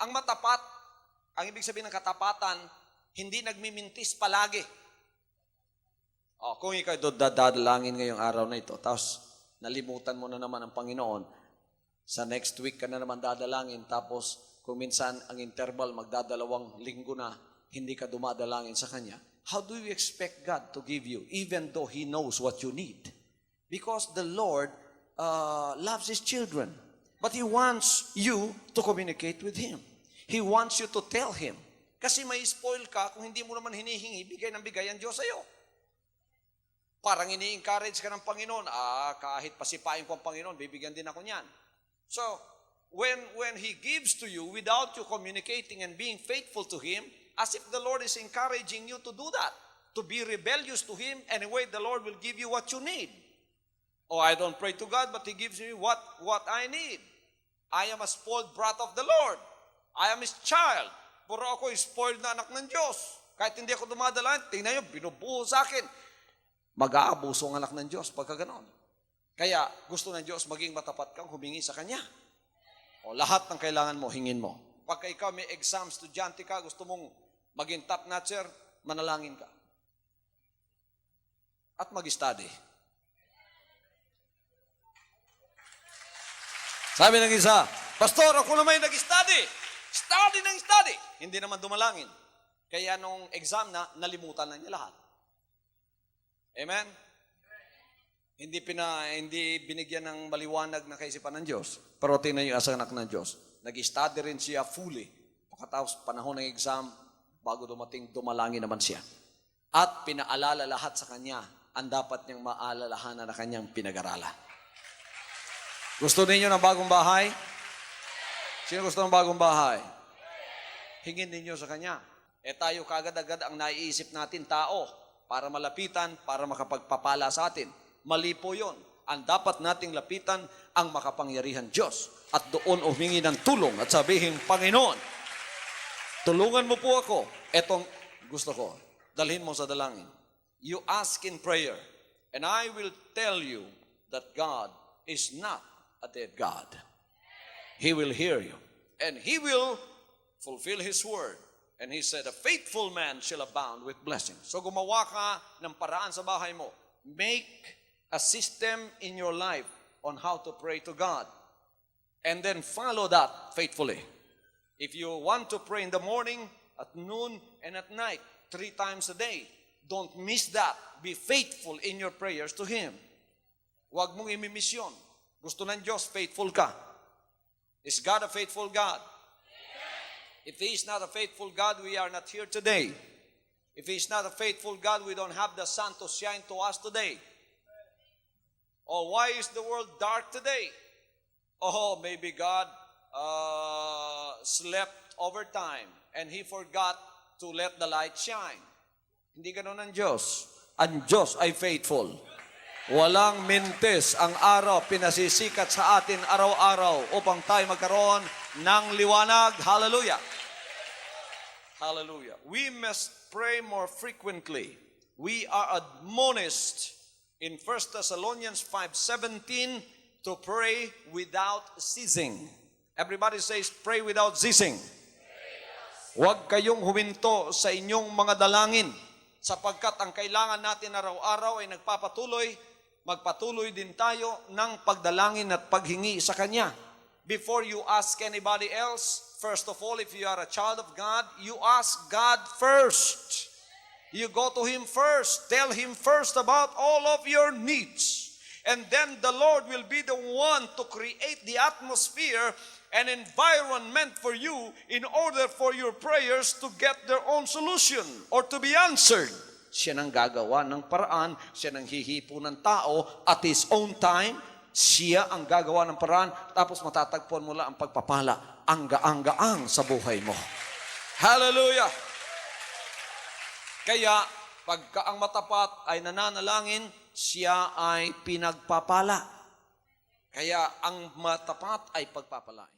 ang matapat, ang ibig sabihin ng katapatan, hindi nagmimintis palagi. Kung ikaw dadalangin ngayong araw na ito, tapos nalimutan mo na naman ang Panginoon, sa next week ka na naman dadalangin, tapos kung minsan ang interval magdadalawang linggo na, hindi ka dumadalangin sa Kanya, how do you expect God to give you, even though He knows what you need? Because the Lord loves His children, but He wants you to communicate with Him. He wants you to tell Him. Kasi may spoil ka kung hindi mo naman hinihingi, bigay ng bigay ang Diyos sa'yo. Parang ini-encourage ka ng Panginoon, kahit pasipain ko ang Panginoon, bibigyan din ako niyan. So, when He gives to you without you communicating and being faithful to Him, as if the Lord is encouraging you to do that, to be rebellious to Him, anyway, the Lord will give you what you need. I don't pray to God, but He gives me what I need. I am a spoiled brat of the Lord. I am His child. Pero ako spoiled na anak ng Diyos. Kahit hindi ako dumadalangin, tingnan nyo, binubuo sa akin. Mag-aabuso ang anak ng Diyos pagka ganon. Kaya gusto ng Diyos maging matapat kang humingi sa Kanya. Lahat ng kailangan mo, hingin mo. Pagka ikaw may exam, estudyante ka, gusto mong maging top notcher, manalangin ka. At mag-study. Sabi ng isa, Pastor, ako naman yung nag-study. Study ng study. Hindi naman dumalangin. Kaya nung exam na, nalimutan na niya lahat. Amen? Hindi binigyan ng maliwanag na kaisipan ng Diyos. Pero tingnan niyo as anak ng Diyos. Nag-study rin siya fully. Pagkatapos panahon ng exam, bago dumating, dumalangin naman siya. At pinaalala lahat sa kanya ang dapat niyang maalalahanan na kanyang pinag-aralan. Gusto ninyo ng bagong bahay? Sino gusto ng bagong bahay? Hingin ninyo sa Kanya. Tayo kagad-agad ang naiisip natin tao para malapitan, para makapagpapala sa atin. Mali po yun. Ang dapat nating lapitan ang makapangyarihan Diyos. At doon humingi ng tulong at sabihin, Panginoon, tulungan mo po ako. Etong gusto ko, dalhin mo sa dalangin. You ask in prayer, and I will tell you that God is not a dead God. He will hear you, and He will fulfill His word. And He said, a faithful man shall abound with blessings. So gumawa ka ng paraan sa bahay mo. Make a system in your life on how to pray to God. And then follow that faithfully. If you want to pray in the morning, at noon, and at night, 3 times a day, don't miss that. Be faithful in your prayers to Him. Huwag mong imimiss yun. Gusto ng Diyos, faithful ka. Is God a faithful God? If He is not a faithful God, we are not here today. If He is not a faithful God, we don't have the sun to shine to us today. Why is the world dark today? Maybe God slept overtime and He forgot to let the light shine. Hindi ganun ang Diyos. Ang Diyos ay faithful. Walang mintes ang araw, pinasisikat sa atin araw-araw upang tayo magkaroon ng liwanag. Hallelujah! Hallelujah. We must pray more frequently. We are admonished in 1 Thessalonians 5:17 to pray without ceasing. Everybody says, pray without ceasing. Huwag kayong huminto sa inyong mga dalangin sapagkat ang kailangan natin araw-araw ay magpatuloy din tayo ng pagdalangin at paghingi sa Kanya. Before you ask anybody else, first of all, if you are a child of God, you ask God first. You go to Him first. Tell Him first about all of your needs. And then the Lord will be the one to create the atmosphere and environment for you in order for your prayers to get their own solution or to be answered. Siya nang gagawa ng paraan, siya nang hihipo ng tao at His own time, siya ang gagawa ng paraan, tapos matatagpuan mo lang ang pagpapala, ang gaang-gaang sa buhay mo. Hallelujah! Kaya, pagka ang matapat ay nananalangin, siya ay pinagpapala. Kaya, ang matapat ay pagpapalain.